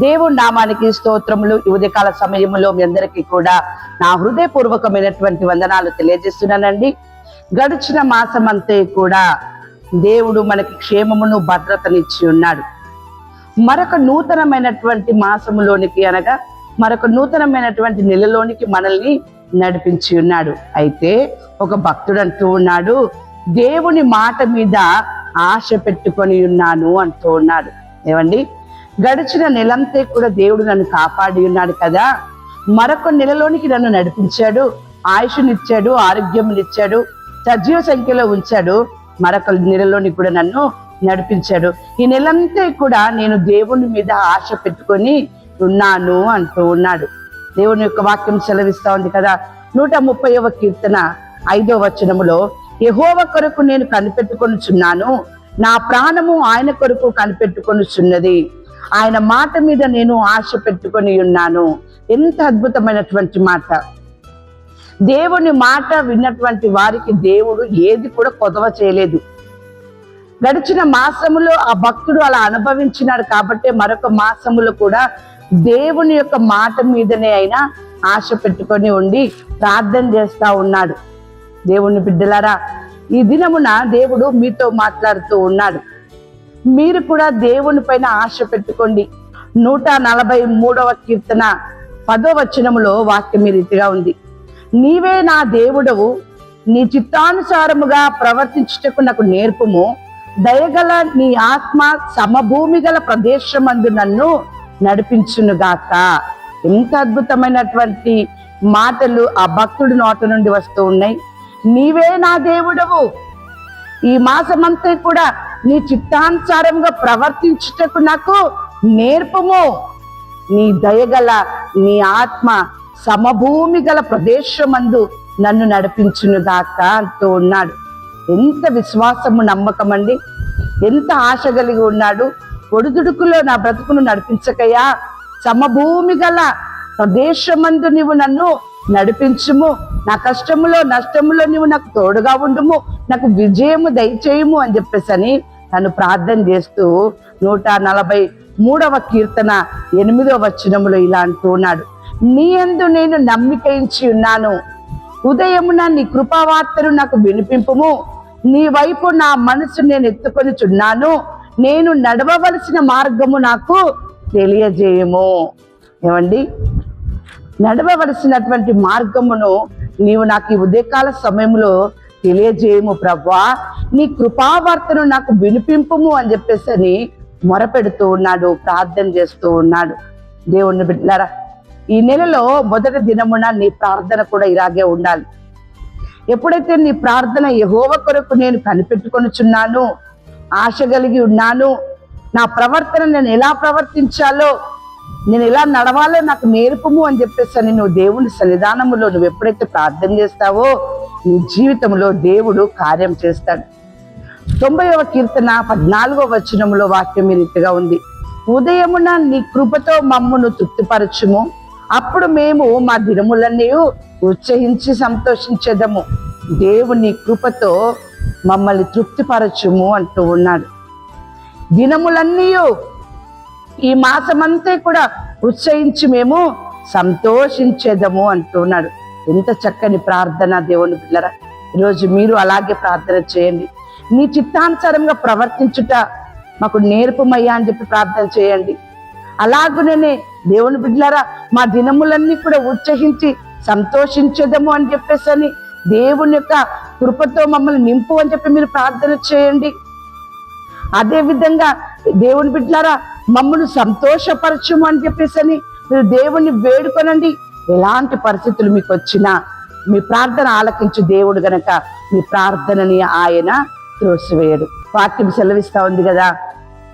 దేవుని నామానికి స్తోత్రములు. ఈ ఉదయకాల సమయంలో మీ అందరికీ కూడా నా హృదయపూర్వకమైనటువంటి వందనాలు తెలియజేస్తున్నానండి. గడిచిన మాసం అంతే కూడా దేవుడు మనకి క్షేమమును భద్రతనిచ్చి ఉన్నాడు. మరొక నూతనమైనటువంటి మాసములోనికి అనగా మరొక నూతనమైనటువంటి నెలలోనికి మనల్ని నడిపించి ఉన్నాడు. అయితే ఒక భక్తుడు అంటూ ఉన్నాడు, దేవుని మాట మీద ఆశ పెట్టుకొని ఉన్నాను అంటూ ఉన్నాడు. ఏమండి, గడిచిన నెలంతే కూడా దేవుడు నన్ను కాపాడి ఉన్నాడు కదా, మరొక నెలలోనికి నన్ను నడిపించాడు, ఆయుష్నిచ్చాడు, ఆరోగ్యమునిచ్చాడు, సజీవ సంఖ్యలో ఉంచాడు, మరొక నెలలోనికి కూడా నన్ను నడిపించాడు. ఈ నెలంతా కూడా నేను దేవుని మీద ఆశ పెట్టుకొని ఉన్నాను అంటూ ఉన్నాడు. దేవుని యొక్క వాక్యం సెలవిస్తా ఉంది కదా, 130వ కీర్తన 5వ వచనములో, యెహోవా కొరకు నేను కనిపెట్టుకొనుచున్నాను, నా ప్రాణము ఆయన కొరకు కనిపెట్టుకొనుచున్నది, ఆయన మాట మీద నేను ఆశ పెట్టుకొని ఉన్నాను. ఎంత అద్భుతమైనటువంటి మాట! దేవుని మాట విన్నటువంటి వారికి దేవుడు ఏది కూడా కొదవ చేయలేదు. గడిచిన మాసములో ఆ భక్తుడు అలా అనుభవించినాడు కాబట్టి మరొక మాసములో కూడా దేవుని యొక్క మాట మీదనే అయినా ఆశ పెట్టుకొని ఉండి ప్రార్థన చేస్తా ఉన్నాడు. దేవుని బిడ్డలారా, ఈ దినమున దేవుడు మీతో మాట్లాడుతూ ఉన్నాడు. మీరు కూడా దేవుని పైన ఆశ పెట్టుకోండి. 143వ కీర్తన 10వ వచనములో వాక్యం ఈ రీతిగా ఉంది, నీవే నా దేవుడవు, నీ చిత్తానుసారముగా ప్రవర్తించుటకు నాకు నేర్పుము, దయగల నీ ఆత్మ సమభూమి గల ప్రదేశమందు నన్ను నడిపించునుగాక. ఎంత అద్భుతమైనటువంటి మాటలు ఆ భక్తుడి నోట నుండి వస్తూ ఉన్నాయి. నీవే నా దేవుడవు, ఈ మాసమంతా కూడా నీ చిత్తానుసారంగా ప్రవర్తించుటకు నాకు నేర్పము, నీ దయగల నీ ఆత్మ సమభూమి గల ప్రదేశమందు నన్ను నడిపించునుగాక అంటూ ఉన్నాడు. ఎంత విశ్వాసము, నమ్మకం అండి! ఎంత ఆశ కలిగి ఉన్నాడు. ఒడిదుడుకులో నా బ్రతుకును నడిపించకయా, సమభూమి గల ప్రదేశమందు నీవు నన్ను నడిపించుము, నా కష్టములో నష్టములో నీవు నాకు తోడుగా ఉండుము, నాకు విజయము దయచేయము అని చెప్పేసి నన్ను ప్రార్థన చేస్తూ 143వ కీర్తన 8వ వచనములో ఇలా అంటూ ఉన్నాడు, నీ యందు నేను నమ్మికయించి ఉన్నాను, ఉదయమున నీ కృపావార్తను నాకు వినిపింపుము, నీ వైపు నా మనసు నేను ఎత్తుకొని చున్నాను, నేను నడవవలసిన మార్గము నాకు తెలియజేయము. ఏమండి, నడవవలసినటువంటి మార్గమును నీవు నాకు ఈ ఉదయకాల సమయంలో తెలియజేయము ప్రభువా, నీ కృపావార్తను నాకు వినిపింపుము అని చెప్పేసి మొరపెడుతూ ఉన్నాడు, ప్రార్థన చేస్తూ ఉన్నాడు. దేవుని బిడ్డలారా, ఈ నెలలో మొదటి దినమున నీ ప్రార్థన కూడా ఇలాగే ఉండాలి. ఎప్పుడైతే నీ ప్రార్థన యెహోవా కొరకు నేను కనిపెట్టుకొనుచున్నాను, ఆశ కలిగి ఉన్నాను, నా ప్రవర్తన నేను ఎలా ప్రవర్తించాలో, నేను ఎలా నడవాలో నాకు నేర్పము అని చెప్పేసి నువ్వు దేవుని సన్నిధానములో నువ్వు ఎప్పుడైతే ప్రార్థన చేస్తావో నీ జీవితంలో దేవుడు కార్యం చేస్తాడు. 90వ కీర్తన 14వ వచనములో వాక్యం ఈ రీతిగా ఉంది, ఉదయమున నీ కృపతో మమ్మును తృప్తిపరచుము, అప్పుడు మేము మా దినములన్నీ ఉత్సహించి సంతోషించేదము. దేవుని కృపతో మమ్మల్ని తృప్తిపరచుము అంటూ ఉన్నాడు. దినములన్నీ ఈ మాసమంతా కూడా ఉత్సహించి మేము సంతోషించేదము అంటున్నాడు. ఎంత చక్కని ప్రార్థన దేవుని బిడ్డలారా! ఈరోజు మీరు అలాగే ప్రార్థన చేయండి. నీ చిత్తానుసారంగా ప్రవర్తించుట మాకు నేర్పమయ్యా అని చెప్పి ప్రార్థన చేయండి. అలాగునే దేవుని బిడ్డలారా, మా దినములన్నీ కూడా ఉత్సహించి సంతోషించేదము అని చెప్పేసి దేవుని యొక్క కృపతో మమ్మల్ని నింపు అని చెప్పి మీరు ప్రార్థన చేయండి. అదే విధంగా దేవుని బిడ్డలారా, మమ్మల్ని సంతోషపరచుము అని చెప్పేసి మీరు దేవుణ్ణి వేడుకొనండి. ఎలాంటి పరిస్థితులు మీకు వచ్చినా మీ ప్రార్థన ఆలకించు దేవుడు గనక మీ ప్రార్థనని ఆయన త్రోసివేయడు. వాక్యం సెలవిస్తా ఉంది కదా,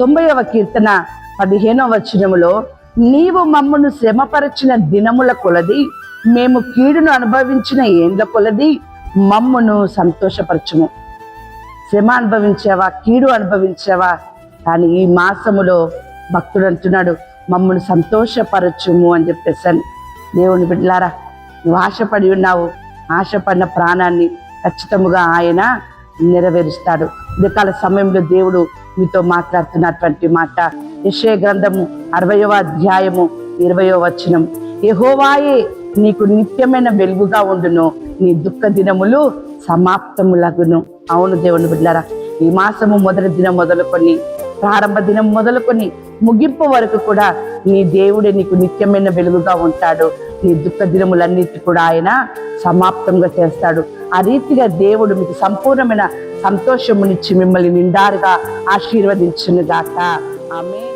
90వ కీర్తన 15వ వచనములో, నీవు మమ్మను శ్రమపరిచిన దినముల కొలది, మేము కీడును అనుభవించిన ఏండ్ల కొలది మమ్మును సంతోషపరచుము. శ్రమ అనుభవించావా, కీడు అనుభవించావా, కానీ ఈ మాసములో భక్తుడు అంటున్నాడు, మమ్మల్ని సంతోషపరచుము అని చెప్పేసాను. దేవుని బిడ్డలారా, నువ్వు ఆశపడి ఉన్నావు, ఆశపడిన ప్రాణాన్ని ఖచ్చితంగా ఆయన నెరవేరుస్తాడు. ఉదయకాల సమయంలో దేవుడు మీతో మాట్లాడుతున్నటువంటి మాట యెషయా గ్రంథము 60వ అధ్యాయము 20వ వచనం. యెహోవాయే నీకు నిత్యమైన వెలుగుగా ఉండును, నీ దుఃఖ దినములు సమాప్తములగును. అవును దేవుని బిడ్డలారా, ఈ మాసము మొదటి దినం మొదలుకొని, ప్రారంభ దినం మొదలుకొని ముగింపు వరకు కూడా నీ దేవుడే నీకు నిత్యమైన వెలుగుగా ఉంటాడు. నీ దుఃఖ దినములన్నిటి కూడా ఆయన సమాప్తంగా చేస్తాడు. ఆ రీతిగా దేవుడు మీకు సంపూర్ణమైన సంతోషమునిచ్చి మిమ్మల్ని నిండారుగా ఆశీర్వదించును గాక. ఆమేన్.